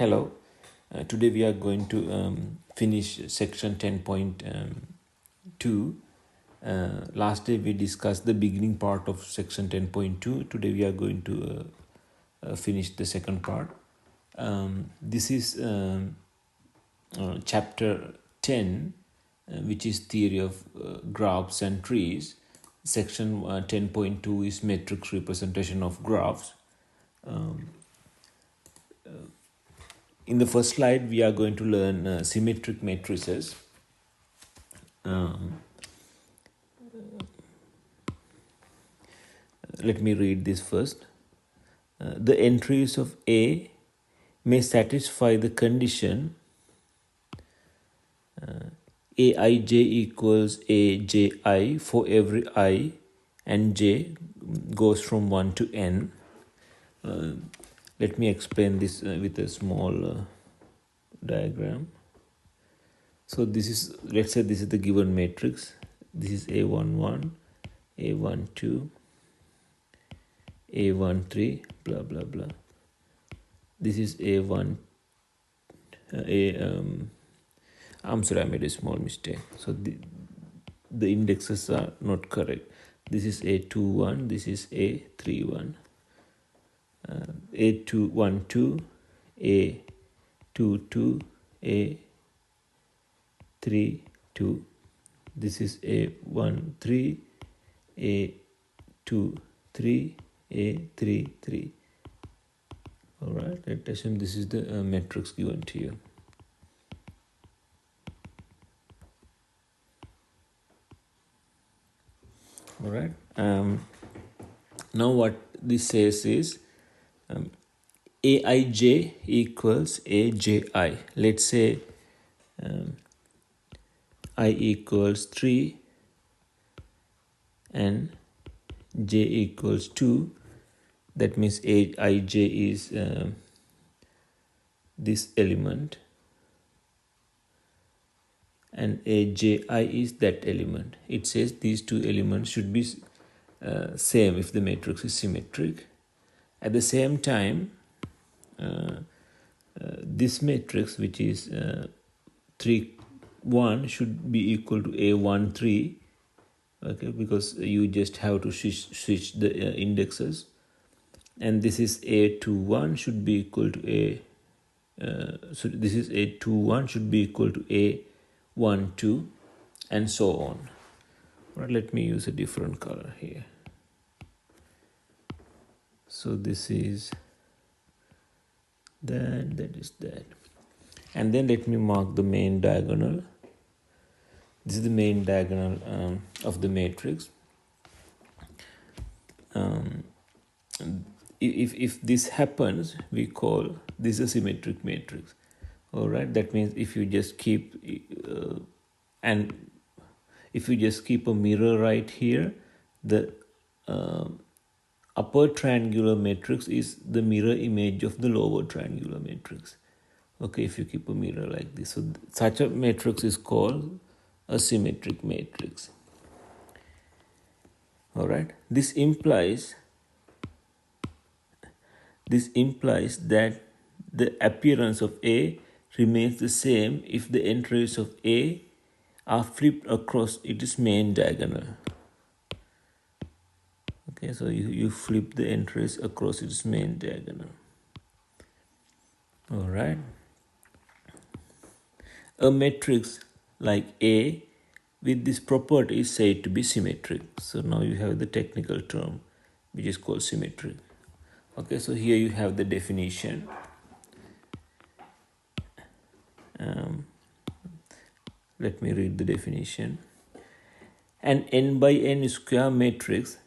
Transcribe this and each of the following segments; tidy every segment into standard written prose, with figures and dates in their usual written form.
Hello. Today we are going to finish section 10.2. Last day we discussed the beginning part of section 10.2. Today we are going to finish the second part. This is chapter 10, which is theory of graphs and trees. Section 10.2 is matrix representation of graphs. In the first slide, we are going to learn symmetric matrices. Let me read this first. The entries of A may satisfy the condition Aij equals Abi for every I and j goes from 1 to n. Let me explain this with a small diagram. So this is, let's say this is the given matrix. This is A11, A12, A13, blah blah blah. This is I'm sorry, I made a small mistake. So the indexes are not correct. This is A21, this is A31. A212, A22, A32. This is A13, A23, A33. All right, let's assume this is the matrix given to you. All right. Now what this says is Aij equals Aji. Let's say I equals 3 and j equals 2. That means Aij is this element and Aji is that element. It says these two elements should be same if the matrix is symmetric. At the same time, this matrix, which is 3, 1, should be equal to A13, okay, because you just have to switch the indexes. And this is A21 should be equal to so this is A21 should be equal to A12, and so on. Right, let me use a different color here. So this is that is that. And then let me mark the main diagonal. This is the main diagonal of the matrix. If this happens, we call this a symmetric matrix. All right, that means if you just keep if you just keep a mirror right here, the upper triangular matrix is the mirror image of the lower triangular matrix. Okay, if you keep a mirror like this, so such a matrix is called a symmetric matrix. All right, this implies that the appearance of A remains the same if the entries of A are flipped across its main diagonal. Okay, so you flip the entries across its main diagonal. All right. A matrix like A with this property is said to be symmetric. So now you have the technical term which is called symmetric. Okay, so here you have the definition. Let me read the definition. An n by n square matrix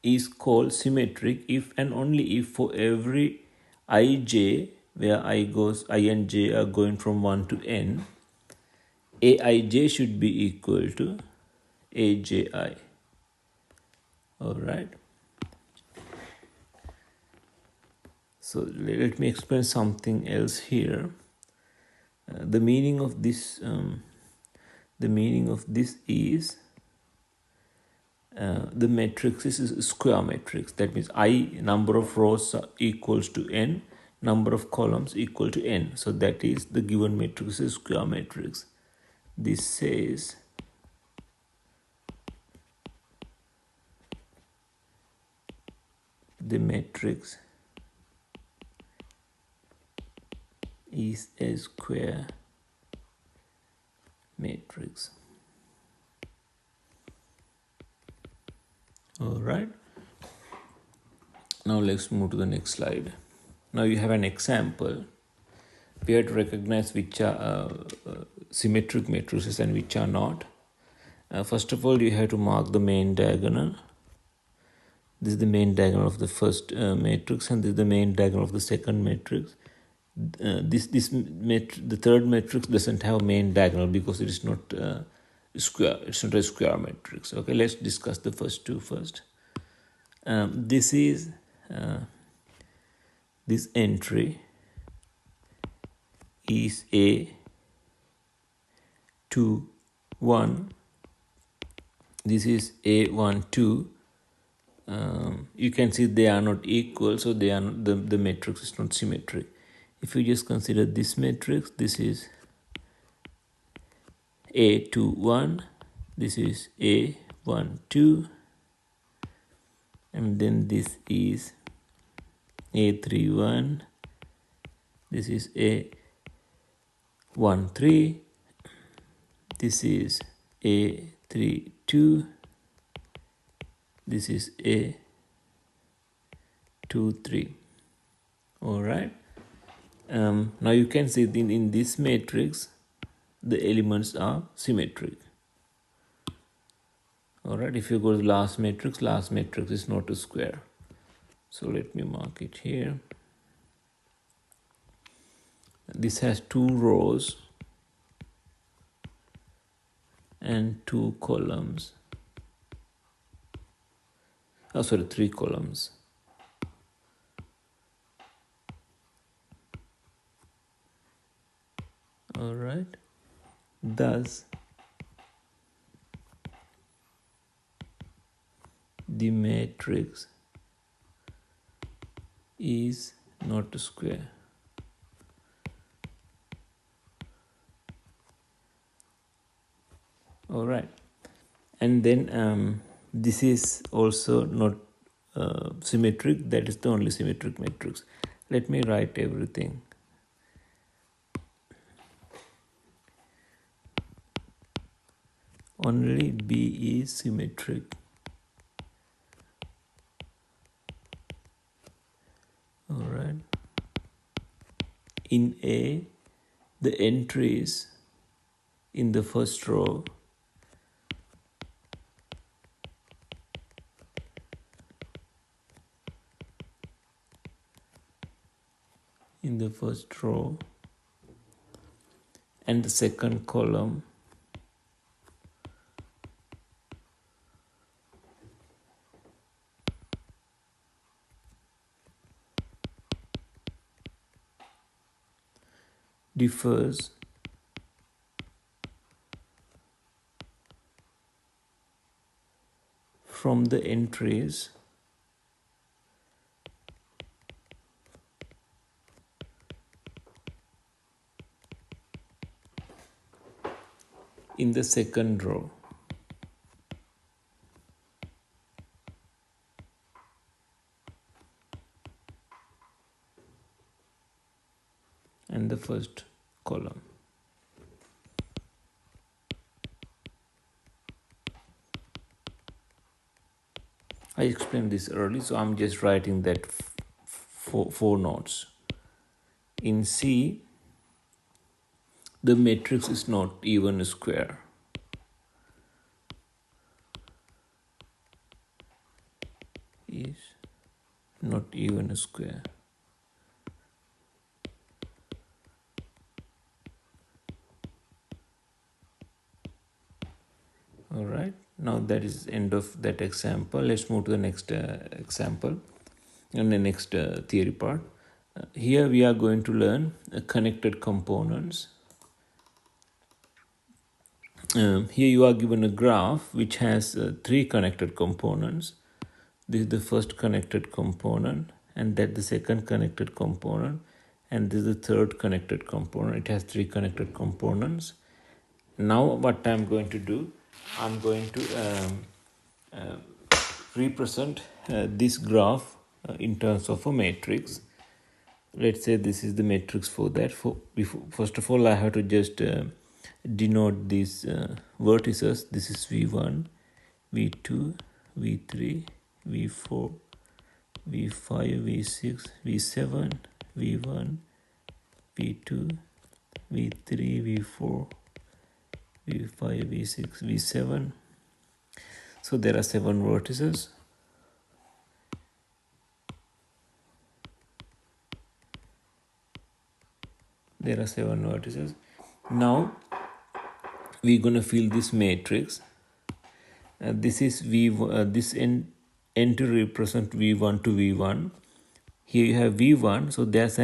is called symmetric if and only if for every ij, where I and j are going from 1 to n, Aij should be equal to Aji. All right. So let me explain something else here. The meaning of this is the matrix is a square matrix. That means I number of rows equals to n, number of columns equal to n. So that is the given matrix is square matrix. This says the matrix is a square matrix. All right. Now let's move to the next slide. Now you have an example. We have to recognize which are symmetric matrices and which are not. First of all, you have to mark the main diagonal. This is the main diagonal of the first matrix, and this is the main diagonal of the second matrix. The third matrix doesn't have main diagonal because it is not square. It's not a square matrix. Okay, let's discuss the first two first. This is this entry is A 2 1. This is A 1 2. You can see they are not equal, so they are not, the matrix is not symmetric. If you just consider this matrix, this is A 2 1, this is A 1 2, and then this is A 3 1, this is A 1 3, this is A 3 2, this is A 2 3. All right. Now you can see in this matrix the elements are symmetric. All right. If you go to the last matrix is not a square. So let me mark it here. This has 2 rows and 2 columns. 3 columns. All right. Thus, the matrix is not a square. All right. And then this is also not symmetric. That is the only symmetric matrix. Let me write everything. Only B is symmetric. All right. In A, the entries in the first row and the second column differs from the entries in the second row. And the first column. I explained this early, so I'm just writing that four notes. In C, the matrix is not even a square. Is not even a square. All right. Now that is end of that example. Let's move to the next example and the next theory part. Here we are going to learn connected components. Here you are given a graph which has 3 connected components. This is the first connected component, and that the second connected component, and this is the third connected component. It has 3 connected components. Now what I'm going to do, I'm going to represent this graph in terms of a matrix. Let's say this is the matrix for that. First of all, I have to just denote these vertices. This is V1, V2, V3, V4, V5, V6, V7, V1, V2, V3, V4, V5, V6, V7. So there are 7 vertices. There are 7 vertices. Now we're gonna fill this matrix. This is this n to represent V1 to V1. Here you have V1, so there's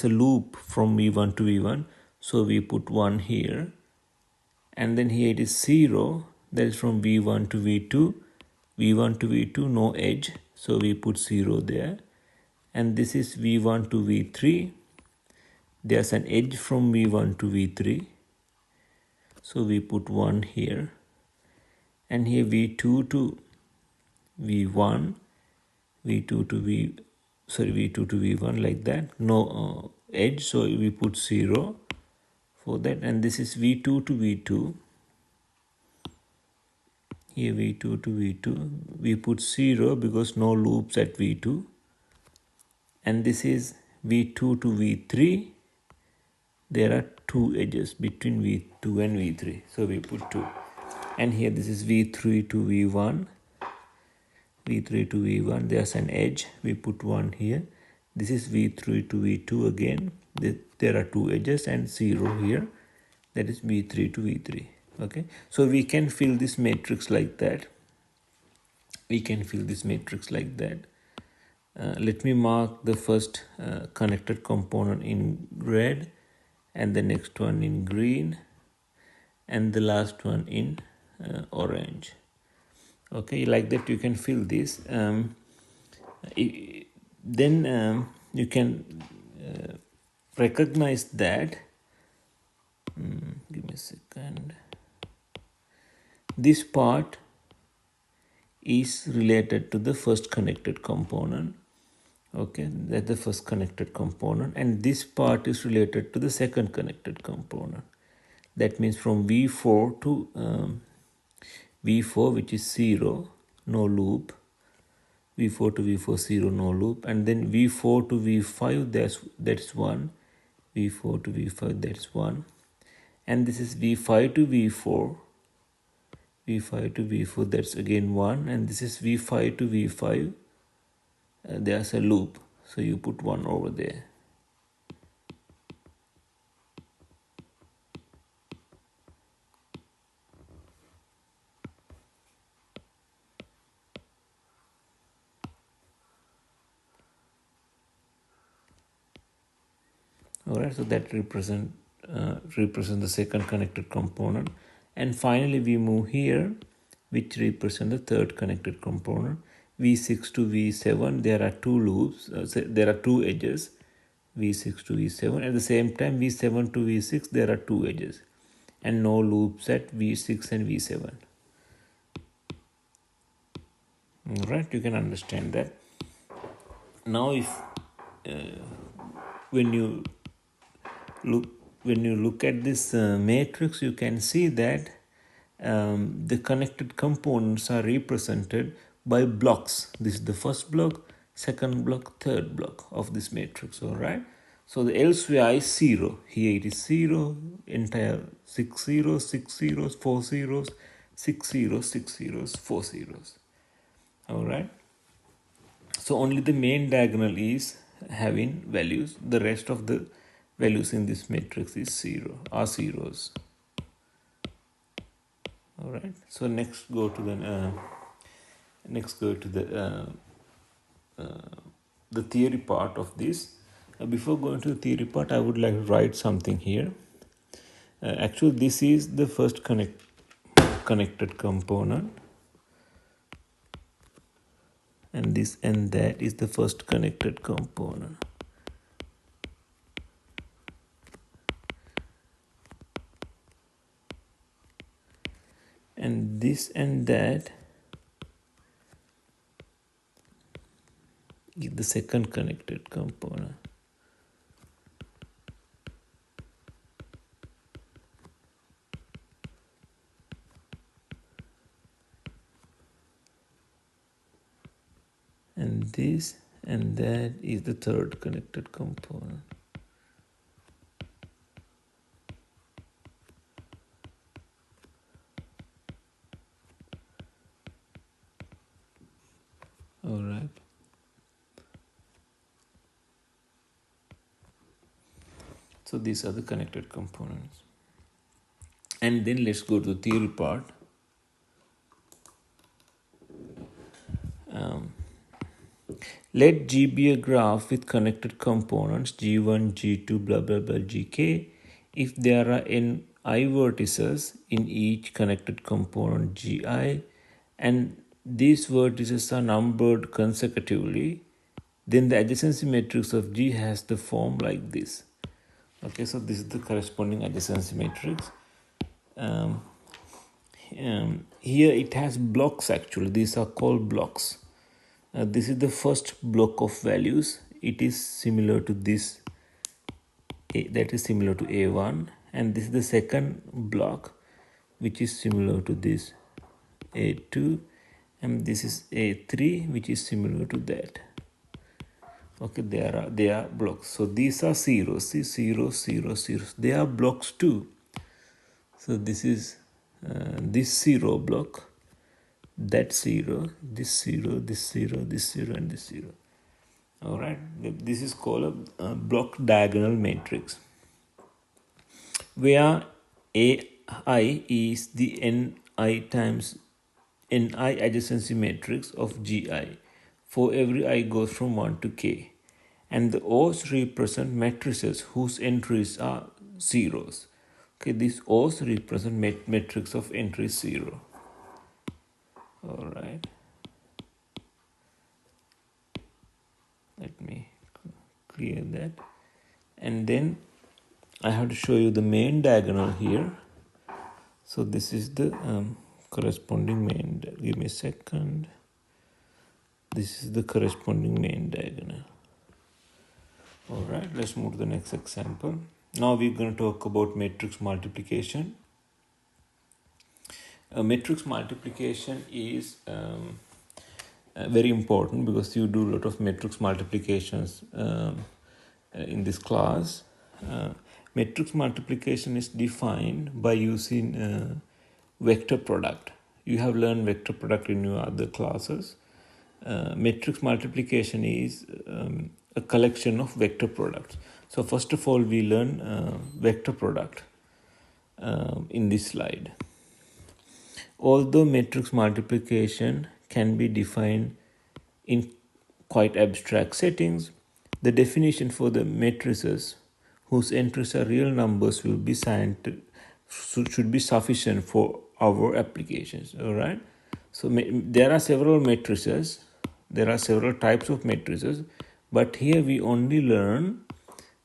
a loop from V1 to V1. So we put 1 here, and then here it is 0. That is from V1 to V2. V1 to V2, no edge, so we put 0 there. And this is V1 to V3. There's an edge from V1 to V3, so we put 1 here. And here V2 to V1, V2 to V1, like that. No edge, so we put 0 for that. And this is V2 to V2. Here V2 to V2, we put 0 because no loops at V2. And this is V2 to V3. There are 2 edges between V2 and V3, so we put 2. And here this is V3 to V1. V3 to V1, there's an edge, we put 1 here. This is V3 to V2 again. There are 2 edges and 0 here. That is V3 to V3. Okay, so we can fill this matrix like that. Let me mark the first connected component in red, and the next one in green, and the last one in orange. Okay, like that you can fill this. Then you can recognize that. Give me a second. This part is related to the first connected component. Okay, that's the first connected component, and this part is related to the second connected component. That means from V4 to V4, which is 0, no loop. V4 to V4, 0, no loop. And then V4 to V5, that's 1. V4 to V5, that's 1. And this is V5 to V4. V5 to V4, that's again 1. And this is V5 to V5. There's a loop, so you put 1 over there. Alright, so that represent the second connected component. And finally we move here, which represent the third connected component. V6 to V7, there are 2 loops, there are 2 edges. V6 to V7. At the same time, V7 to V6, there are 2 edges, and no loops at V6 and V7. Alright, you can understand that. Now if when you look at this matrix, you can see that the connected components are represented by blocks. This is the first block, second block, third block of this matrix. All right, so the elsewhere is 0. Here it is 0, entire 6 zeros, 6 zeros, 4 zeros, 6 zeros, 6 zeros, 4 zeros. All right, so only the main diagonal is having values. The rest of the values in this matrix is are zeros. All right, so next go to the theory part of this. Before going to the theory part, I would like to write something here. Actually, this is the first connected component, and this and that is the first connected component. and this and that is the second connected component. And this and that is the third connected component. All right. So these are the connected components. And then let's go to the theory part. Let G be a graph with connected components G1, G2, blah blah blah, Gk. If there are n I vertices in each connected component Gi, and these vertices are numbered consecutively, then the adjacency matrix of G has the form like this. Okay, so this is the corresponding adjacency matrix. Here it has blocks actually. These are called blocks. This is the first block of values. It is similar to this, that is similar to A1, and this is the second block which is similar to this A2, and this is A3 which is similar to that. Okay, they are blocks. So these are zeros. See, zeros, zeros, zeros. They are blocks too. So this is this zero block, that zero, this zero, this zero, this zero, and this zero. All right. This is called a block diagonal matrix, where AI is the Ni times Ni adjacency matrix of Gi for every I goes from 1 to k. And the O's represent matrices whose entries are zeros. Okay, these O's represent matrix of entry 0. All right. Let me clear that. And then I have to show you the main diagonal here. So this is the corresponding main. Give me a second. This is the corresponding main diagonal. All right, let's move to the next example. Now we're going to talk about matrix multiplication. Matrix multiplication is very important because you do a lot of matrix multiplications in this class. Matrix multiplication is defined by using vector product. You have learned vector product in your other classes. Matrix multiplication is a collection of vector products. So first of all, we learn vector product in this slide. Although matrix multiplication can be defined in quite abstract settings, the definition for the matrices whose entries are real numbers will be should be sufficient for our applications. All right. So there are several matrices. There are several types of matrices, but here we only learn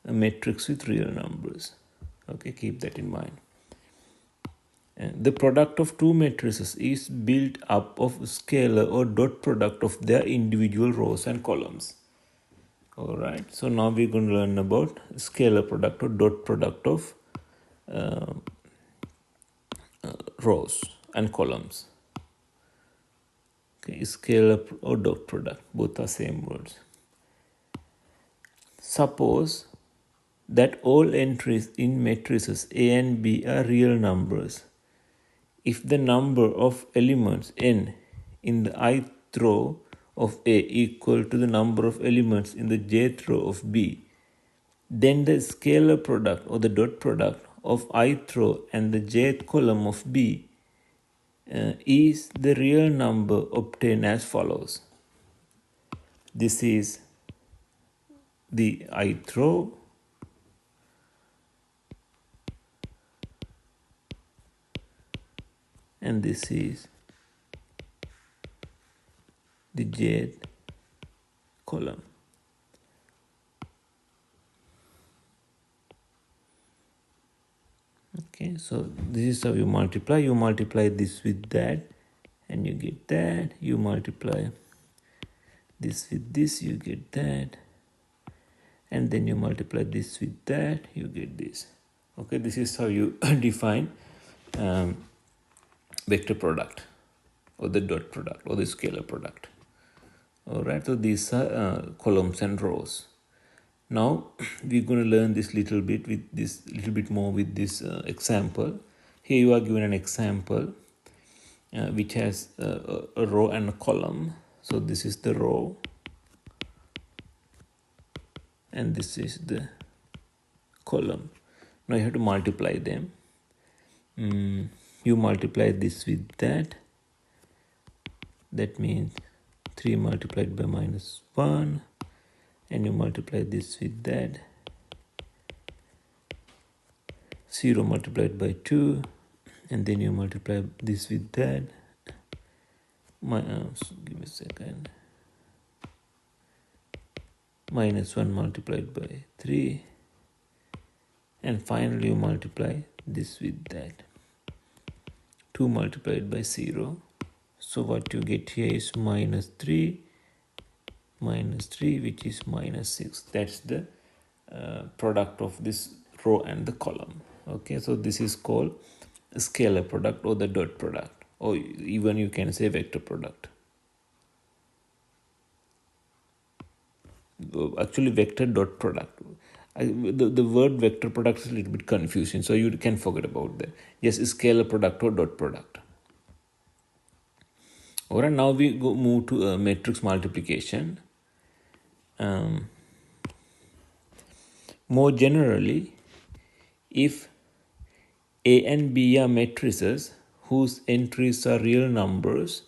a matrix with real numbers. Okay, keep that in mind. The product of two matrices is built up of scalar or dot product of their individual rows and columns. All right. So now we're going to learn about scalar product or dot product of rows and columns. Okay, scalar or dot product, both are same words. Suppose that all entries in matrices A and B are real numbers. If the number of elements n in the ith row of A equal to the number of elements in the jth row of B, then the scalar product or the dot product of ith row and the jth column of B is the real number obtained as follows. This is the ith row, and this is the jth column. Okay. Okay, so this is how you multiply this with that and you get that. You multiply this with this, you get that, and then you multiply this with that, you get this. Okay, this is how you define vector product or the dot product or the scalar product. All right, so these are columns and rows. Now we're going to learn this little bit more with this example. Here you are given an example which has a row and a column. So this is the row and this is the column. Now you have to multiply them. You multiply this with that. That means 3 multiplied by minus 1. And you multiply this with that. 0 multiplied by 2. And then you multiply this with that. Give me a second. Minus 1 multiplied by 3. And finally you multiply this with that. 2 multiplied by 0. So what you get here is minus 3, which is minus 6. That's the product of this row and the column. Okay, so this is called a scalar product or the dot product, or even you can say vector product. Actually, vector dot product. The word vector product is a little bit confusing, so you can forget about that. Yes, scalar product or dot product. Alright, now we move to matrix multiplication. More generally, if A and B are matrices whose entries are real numbers,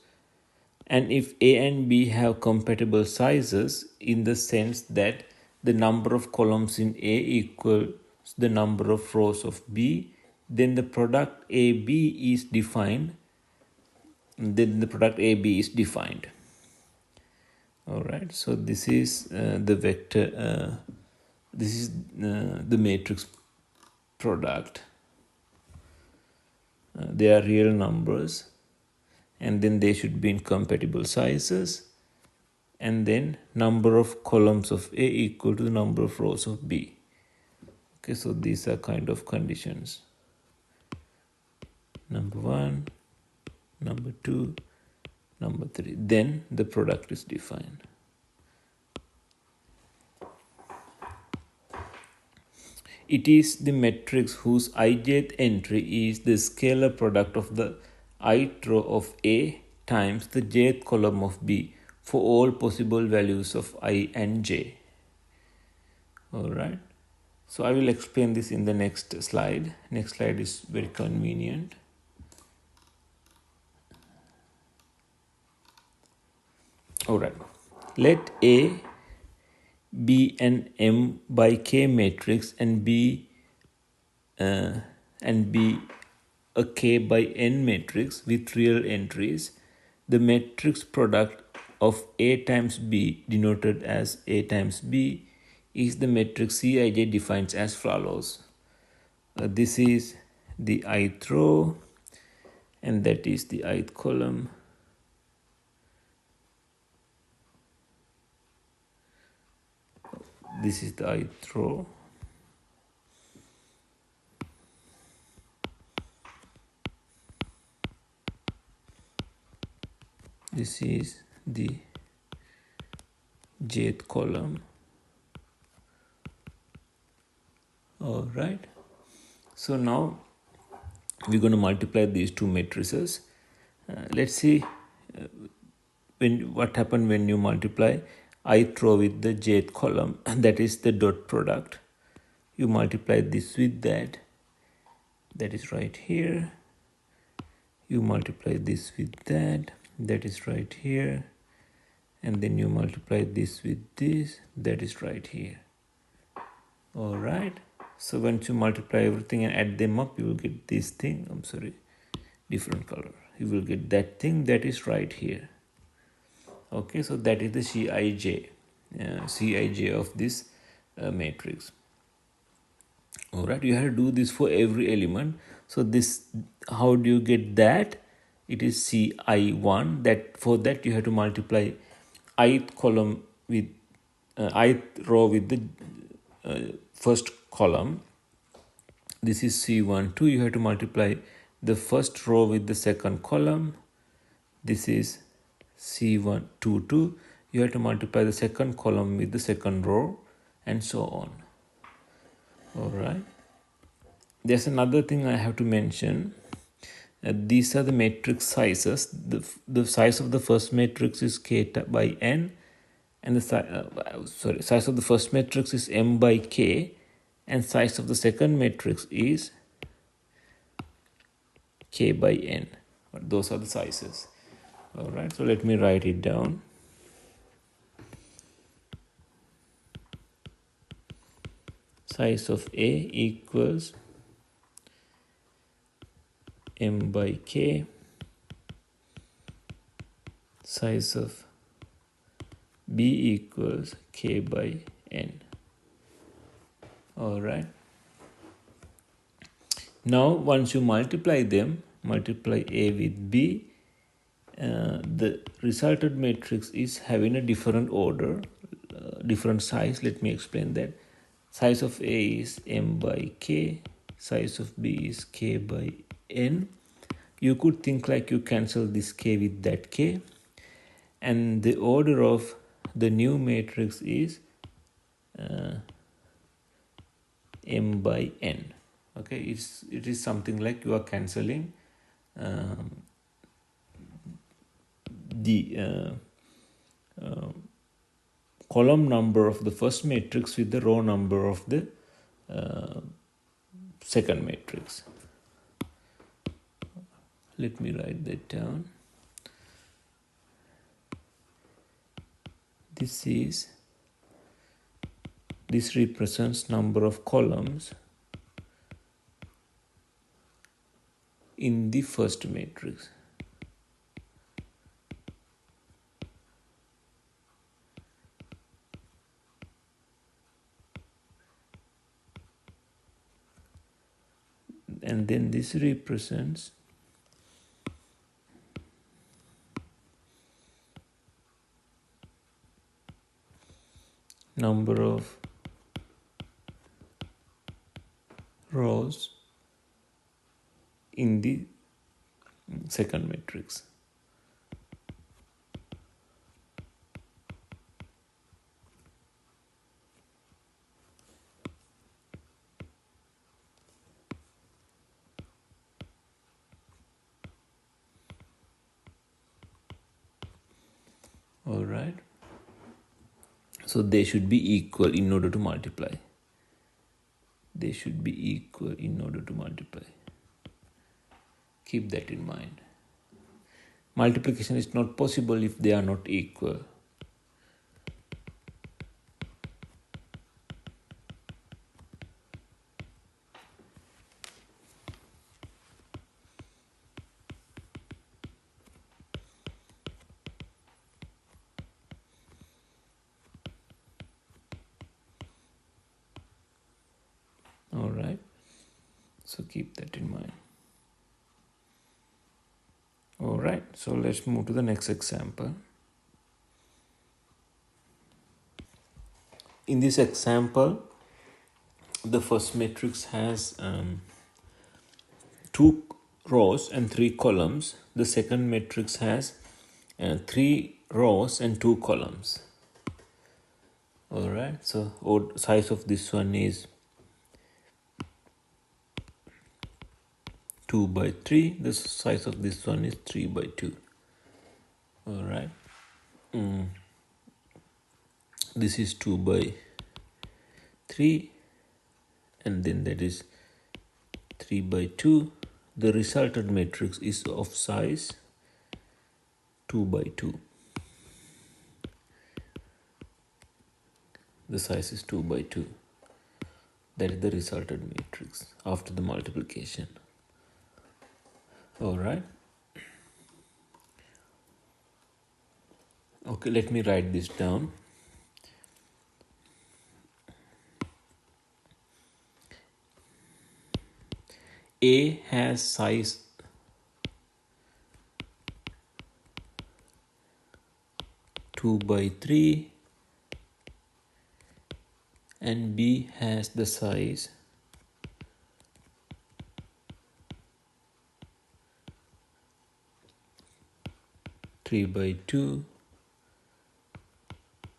and if A and B have compatible sizes in the sense that the number of columns in A equals the number of rows of B, then the product AB is defined. All right, so this is the vector, this is the matrix product. They are real numbers, and then they should be in compatible sizes, and then number of columns of A equal to the number of rows of B. Okay, so these are kind of conditions. Number 1, number 2, number 3. Then the product is defined. It is the matrix whose ijth entry is the scalar product of the ith row of A times the jth column of B for all possible values of I and j. Alright, so I will explain this in the next slide. Next slide is very convenient. Alright, let A be an M by K matrix and be a K by N matrix with real entries. The matrix product of A times B, denoted as A times B, is the matrix Cij defined as follows. This is the ith row, and that is the ith column. This is the ith row. This is the jth column. All right. So now we're going to multiply these two matrices. Let's see what happened when you multiply ith row with the jth column, and that is the dot product. You multiply this with that. That is right here. You multiply this with that. That is right here. And then you multiply this with this. That is right here. All right. So once you multiply everything and add them up, you will get this thing. I'm sorry, different color. You will get that thing that is right here. Okay, so that is the Cij of this matrix. All right, you have to do this for every element. So this, how do you get that? It is Ci1. That for that you have to multiply ith column with ith row with the first column. This is C1, 2. You have to multiply the first row with the second column. This is C1, 2, 2. You have to multiply the second column with the second row, and so on. All right. There's another thing I have to mention. These are the matrix sizes. The size of the first matrix is K by N, and the size of the first matrix is M by K, and size of the second matrix is K by N. Those are the sizes. All right, so let me write it down. Size of A equals M by K. Size of B equals K by N. All right. Now, once you multiply them, multiply A with B, the resulted matrix is having a different order, different size. Let me explain that. Size of A is M by K. Size of B is K by N. You could think like you cancel this K with that K. And the order of the new matrix is M by N. Okay, it is something like you are cancelling the column number of the first matrix with the row number of the second matrix. Let me write that down. This represents number of columns in the first matrix. And then this represents number of rows in the second matrix. All right. So they should be equal in order to multiply. They should be equal in order to multiply. Keep that in mind. Multiplication is not possible if they are not equal. All right. So keep that in mind. All right. So let's move to the next example. In this example, the first matrix has 2 rows and 3 columns. The second matrix has 3 rows and 2 columns. All right. So size of this one is 2 by 3. The size of this one is 3 by 2. All right. This is 2 by 3, and then that is 3 by 2. The resultant matrix is of size 2 by 2. The size is 2 by 2. That is the resultant matrix after the multiplication. All right. Okay, let me write this down. A has size 2 by 3 and B has the size 3 by 2.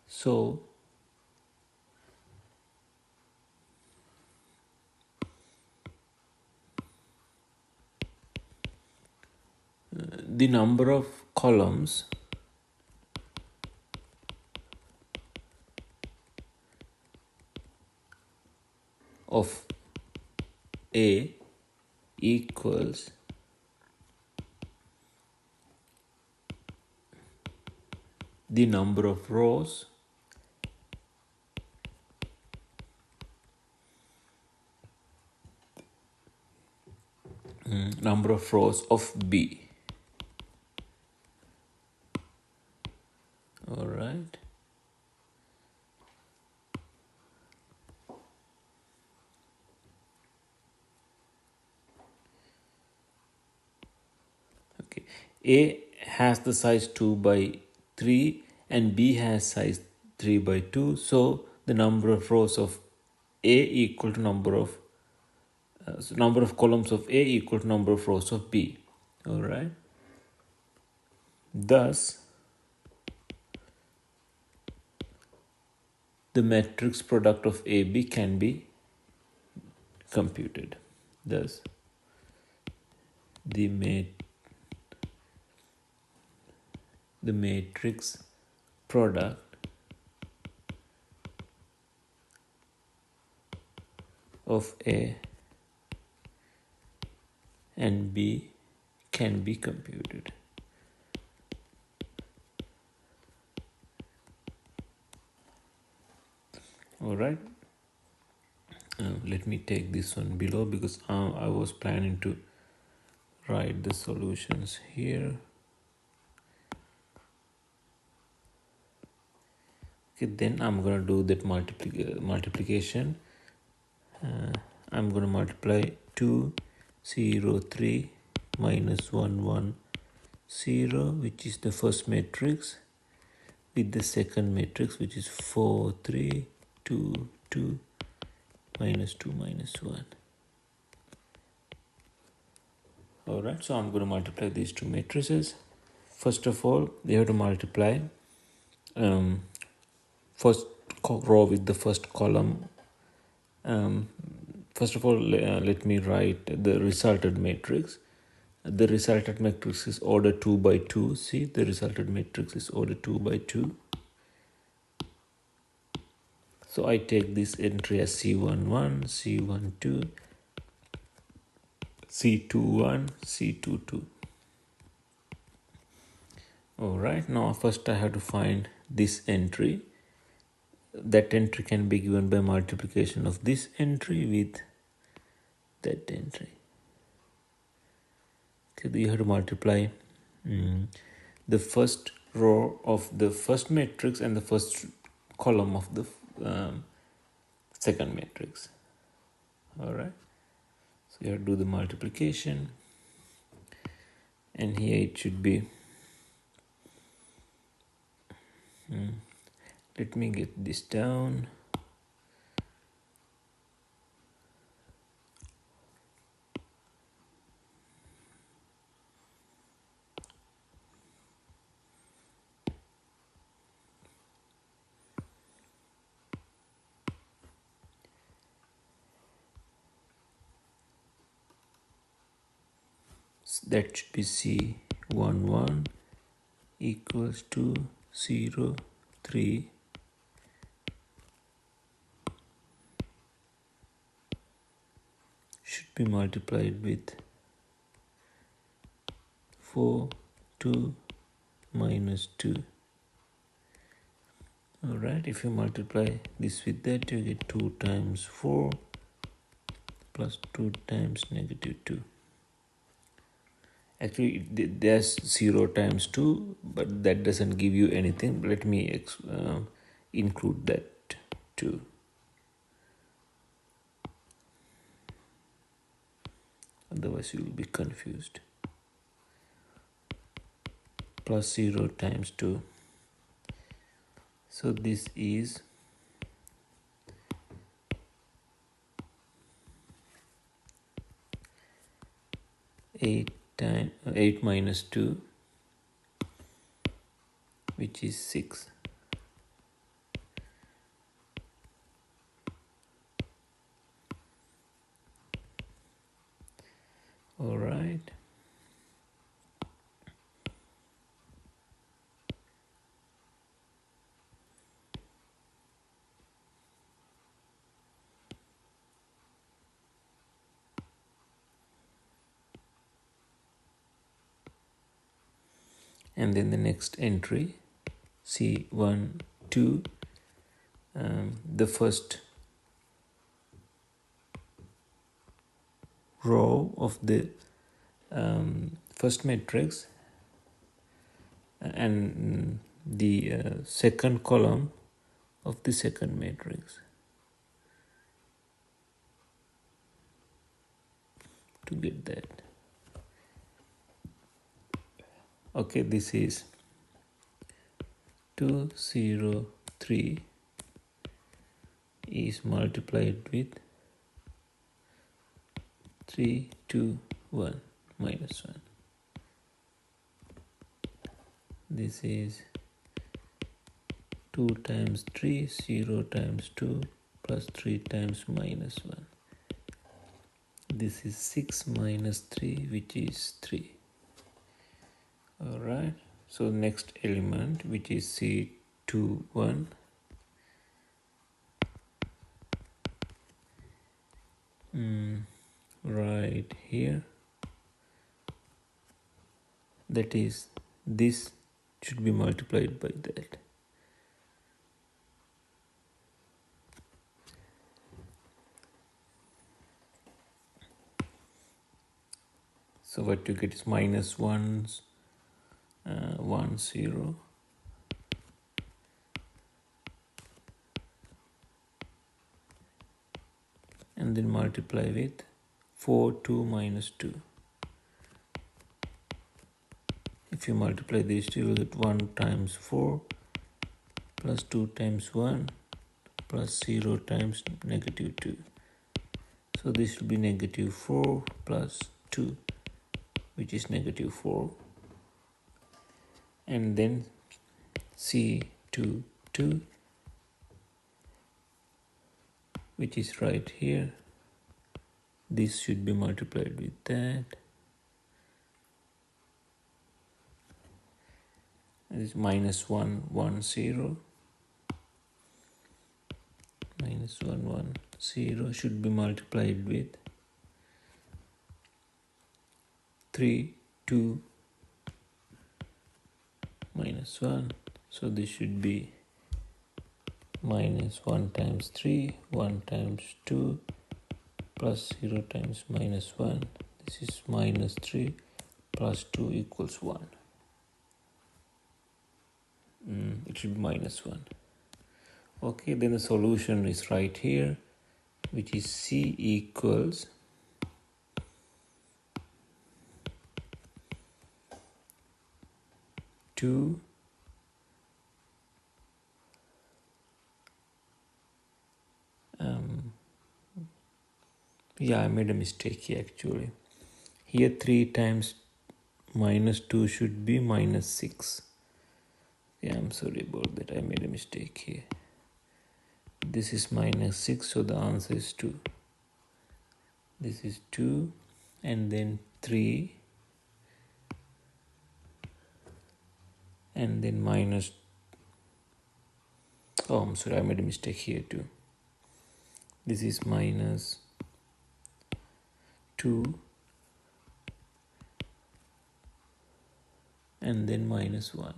So the number of columns of A equals the number of rows of B. All right. Okay. A has the size 2 by 3 and B has size 3 by 2. So the number of rows of A equal to number of columns of A equal to number of rows of B. All right. Thus, the matrix product of AB can be computed. Thus, the matrix product of A and B can be computed. All right. Let me take this one below because I was planning to write the solutions here. Okay, then I'm going to do that multiplication. I'm going to multiply 2, 0, 3 minus 1, 1, 0, which is the first matrix, with the second matrix, which is 4, 3, 2, 2, minus 2, minus 1. Alright, so I'm going to multiply these two matrices. First of all, we have to multiply first row with the first column. First of all, let me write the resulted matrix. The resulted matrix is order 2 by 2. See, the resulted matrix is order 2 by 2. So I take this entry as C11, C12, C21, C22. Alright, now first I have to find this entry. That entry can be given by multiplication of this entry with that entry. Okay, you have to multiply the first row of the first matrix and the first column of the second matrix. Alright, so you have to do the multiplication, and here it should be let me get this down. That should be C11 equals to 0, 3, should be multiplied with 4, 2, minus 2. Alright, if you multiply this with that, you get 2 times 4 plus 2 times negative 2. Actually, there's 0 times 2, but that doesn't give you anything. Let me include that too. otherwise you will be confused. Plus 0 times 2. So this is 8 minus 2, which is 6. All right. And then the next entry, C1, 2, the first row of the first matrix and the second column of the second matrix. To get that. Okay, this is 2, 0, 3 is multiplied with 3, 2, 1, minus 1. This is 2 times 3, 0 times 2, plus 3 times minus 1. This is 6 minus 3, which is 3. Alright, so next element, which is C2, 1. Right here. That is, this should be multiplied by that. So what you get is minus 1, 1, 0. And then multiply with 4, 2, minus 2. If you multiply these two, you will get 1 times 4 plus 2 times 1 plus 0 times negative 2. So this will be negative 4 plus 2, which is negative 4. And then C2, 2, which is right here. This should be multiplied with that. This is minus 1, 1, 0. Minus 1, 1, 0 should be multiplied with 3, 2, minus 1. So this should be minus 1 times 3, 1 times 2, plus 0 times minus 1. This is minus 3 plus 2 equals 1. It should be minus 1. Okay, then the solution is right here, which is C equals 2 yeah, I made a mistake here actually. Here 3 times minus 2 should be minus 6. Yeah, I'm sorry about that. I made a mistake here. This is minus 6, so the answer is 2. This is 2 and then 3 and then minus, oh, I'm sorry, I made a mistake here too. This is minus 2 and then minus 1.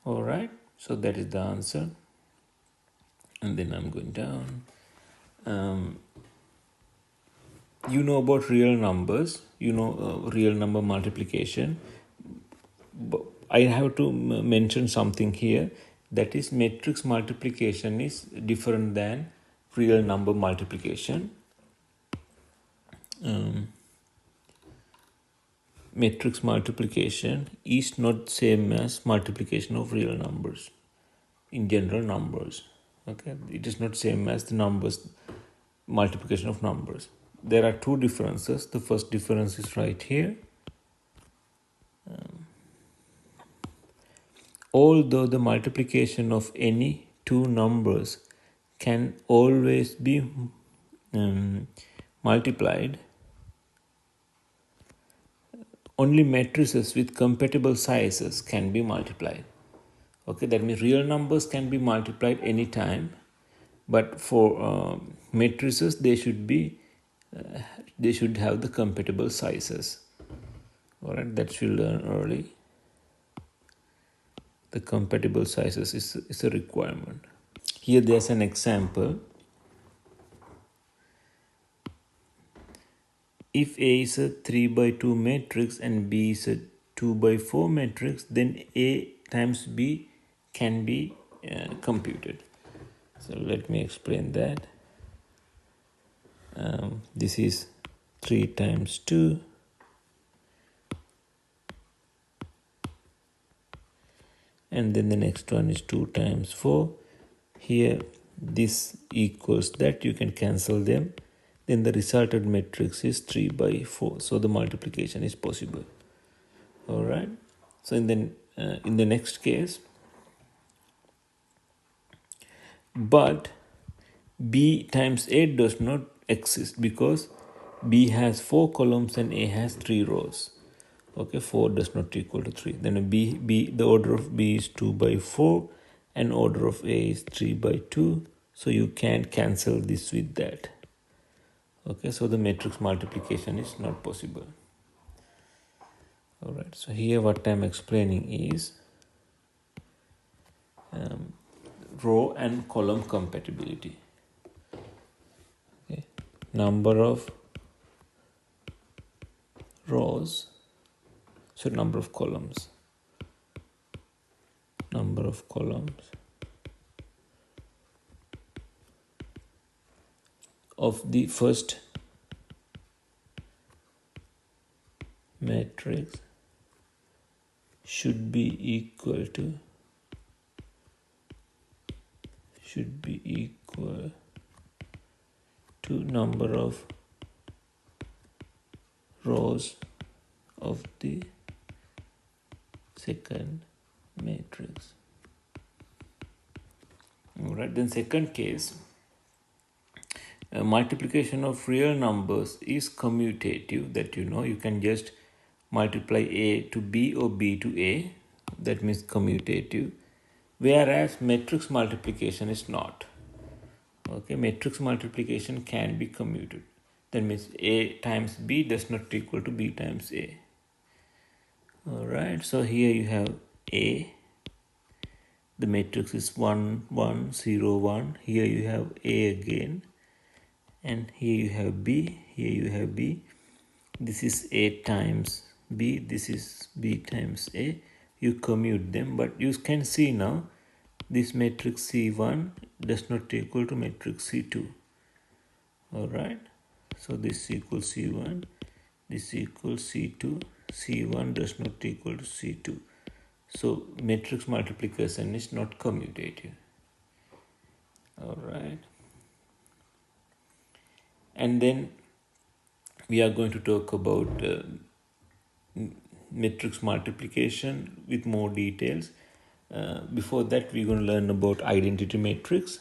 Alright, so that is the answer. And then I'm going down. You know about real numbers, you know real number multiplication. But I have to mention something here. That is, matrix multiplication is different than real number multiplication. Matrix multiplication is not same as multiplication of real numbers, in general numbers. Okay, it is not same as the numbers, multiplication of numbers. There are two differences. The first difference is right here. Although the multiplication of any two numbers can always be multiplied, only matrices with compatible sizes can be multiplied. Okay, that means real numbers can be multiplied anytime, but for matrices they should have the compatible sizes. All right, that we'll learn early. The compatible sizes is a requirement. Here there's an example. If A is a 3 by 2 matrix and B is a 2 by 4 matrix, then A times B can be computed. So let me explain that. This is 3 times 2. And then the next one is 2 times 4. Here this equals that, you can cancel them. Then the resultant matrix is 3 by 4. So the multiplication is possible. All right. So in the next case, but B times A does not exist because B has 4 columns and A has 3 rows. Okay, 4 does not equal to 3. Then the order of B is 2 by 4 and order of A is 3 by 2. So you can cancel this with that. Okay, so the matrix multiplication is not possible. All right, so here what I'm explaining is row and column compatibility. Okay, number of rows, so number of columns of the first matrix should be equal to number of rows of the second matrix. All right, then second case, multiplication of real numbers is commutative. That you can just multiply A to B or B to A. That means commutative. Whereas matrix multiplication is not. Okay, matrix multiplication can be commuted. That means A times B does not equal to B times A. All right, so here you have A. The matrix is 1, 1, 0, 1. Here you have A again. And here you have B. Here you have B. This is A times B. This is B times A. You commute them, but you can see now this matrix C1 does not equal to matrix C2. All right, so this equals C1, this equals C2. C1 does not equal to C2. So matrix multiplication is not commutative. All right, and then we are going to talk about matrix multiplication with more details. Before that, we're going to learn about identity matrix.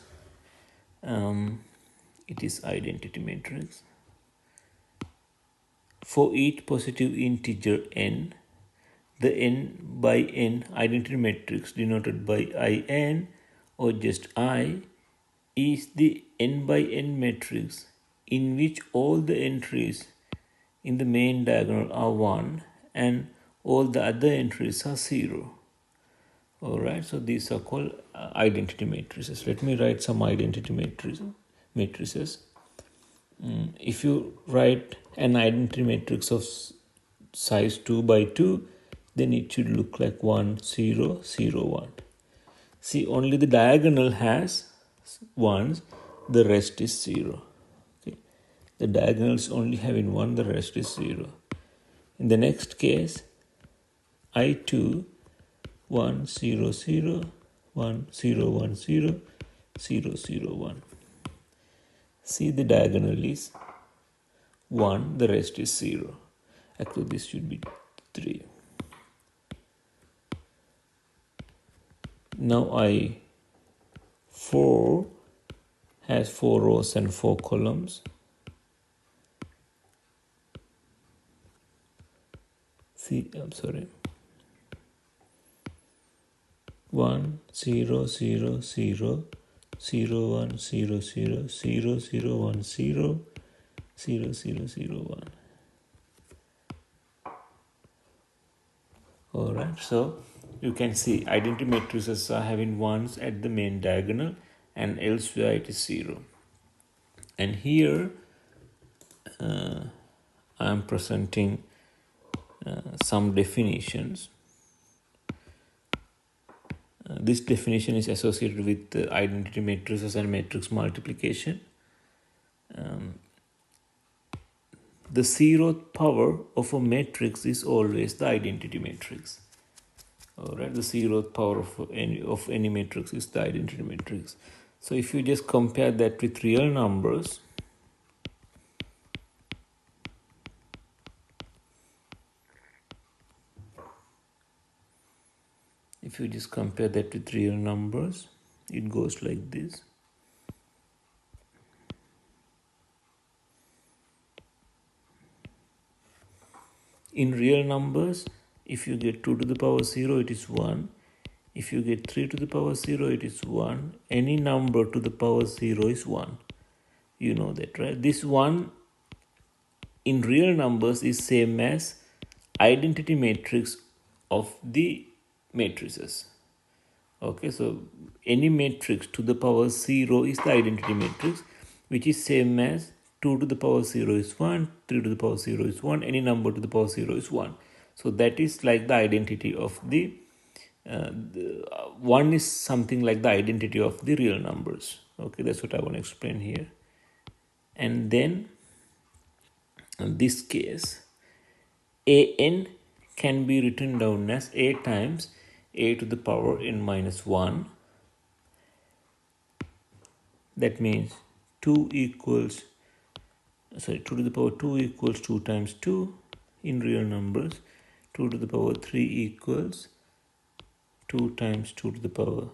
It is identity matrix. For each positive integer n, the n by n identity matrix denoted by in or just I is the n by n matrix in which all the entries in the main diagonal are 1 and all the other entries are 0. All right, so these are called identity matrices. Let me write some identity matrices. If you write an identity matrix of size 2 by 2, then it should look like 1, 0, 0, 1. See, only the diagonal has ones, the rest is 0. Okay. The diagonals only having 1, the rest is 0. In the next case, I2, 1, 0, 0, 1, 0, 1, 0, 0, 0, 1. See, the diagonal is 1, the rest is 0. Actually, this should be 3. Now I4 has 4 rows and 4 columns. See, I'm sorry. 1, 0, 0, 0, 0, 1, 0, 0, 0, 0, 1, 0, 0, 0, 0, 1. Alright, so you can see identity matrices are having ones at the main diagonal and elsewhere it is 0. And here I am presenting some definitions. This definition is associated with identity matrices and matrix multiplication. The 0th power of a matrix is always the identity matrix. Alright, the 0th power of any matrix is the identity matrix. So if you just compare that with real numbers, it goes like this. In real numbers, if you get 2 to the power 0, it is 1. If you get 3 to the power 0, it is 1. Any number to the power 0 is 1. You know that, right? This 1 in real numbers is same as identity matrix of the matrices. Okay, so any matrix to the power 0 is the identity matrix, which is same as 2 to the power 0 is 1, 3 to the power 0 is 1, any number to the power 0 is 1. So that is like the identity of the 1 is something like the identity of the real numbers. Okay, that's what I want to explain here. And then in this case, an can be written down as a times a to the power n minus 1. That means 2 to the power 2 equals 2 times 2 in real numbers. 2 to the power 3 equals 2 times 2 to the power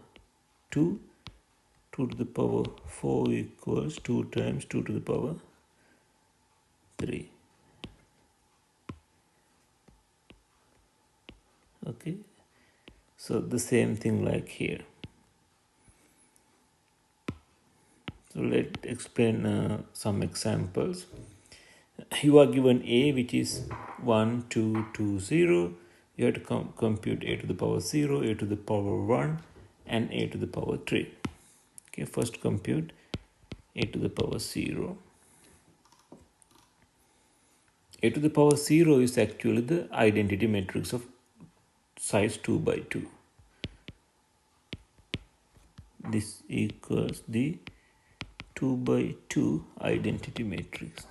2. 2 to the power 4 equals 2 times 2 to the power 3. Okay, so the same thing like here. So let's explain some examples. You are given a, which is 1, 2, 2, 0. You have to compute a to the power 0, a to the power 1, and a to the power 3. Okay, first compute a to the power 0. A to the power 0 is actually the identity matrix of size 2 by 2. This equals the 2 by 2 identity matrix.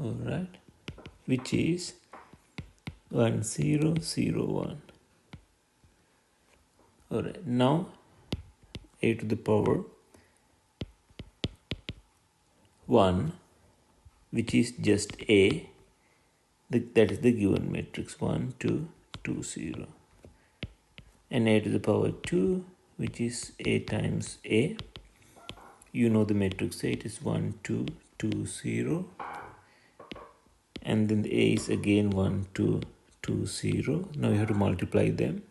Alright, which is 1, 0, 0, 1. Alright, now a to the power 1, which is just a, that is the given matrix 1, 2, 2, 0. And a to the power 2, which is a times a. You know the matrix A, it is 1, 2, 2, 0. And then the a is again 1, 2, 2, 0. Now you have to multiply them.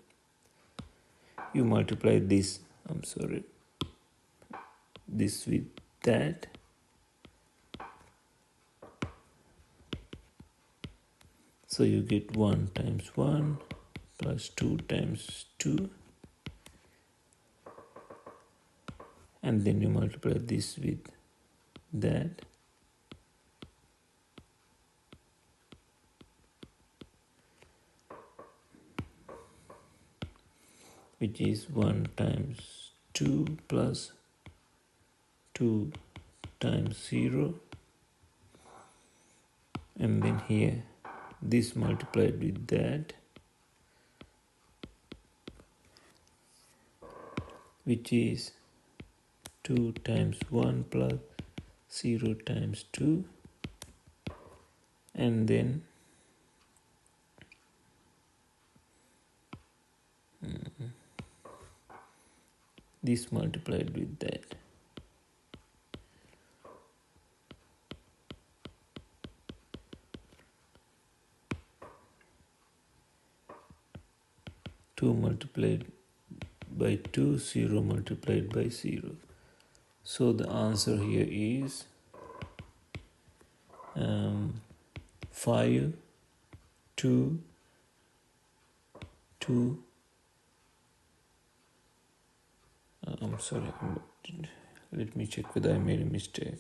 You multiply this, this with that. So you get 1 times 1 plus 2 times 2. And then you multiply this with that. which is 1 times 2 plus 2 times 0, and then here this multiplied with that, which is 2 times 1 plus 0 times 2, and then this multiplied with that. Two multiplied by 2, 0 multiplied by 0. So the answer here is 5, 2, 2. I'm sorry, let me check whether I made a mistake.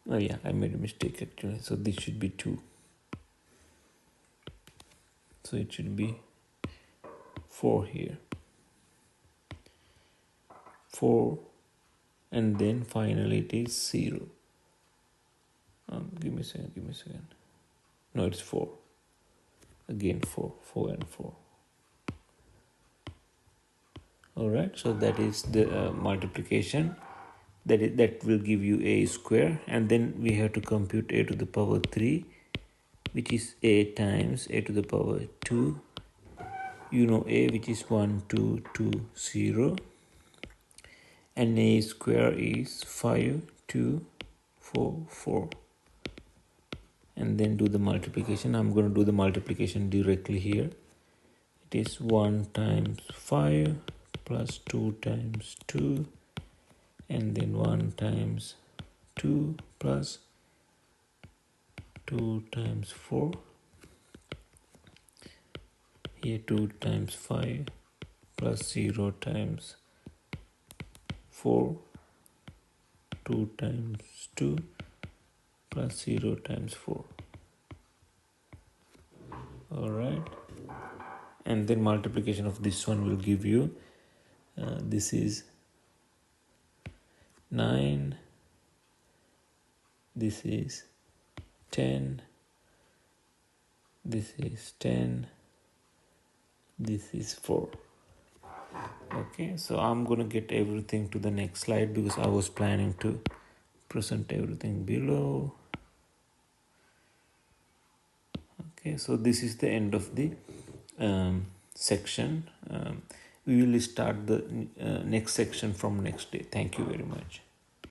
Oh yeah, I made a mistake actually. So this should be 2. So it should be 4 here. 4, and then finally it is 0. Give me a second. No, it's 4. Again 4 and 4. Alright, so that is the multiplication. That will give you a square, and then we have to compute a to the power 3, which is a times a to the power 2. You know a, which is 1, 2, 2, 0, and a square is 5, 2, 4, 4. And then do the multiplication. I'm going to do the multiplication directly here. It is 1 times 5 plus 2 times 2, and then 1 times 2 plus 2 times 4. Here 2 times 5 plus 0 times 4, 2 times 2 plus 0 times 4. Alright, and then multiplication of this one will give you this is 9, this is 10, this is 10, this is 4. Okay, so I'm gonna get everything to the next slide because I was planning to present everything below. Okay, so this is the end of the section. We will start the next section from next day. Thank you very much.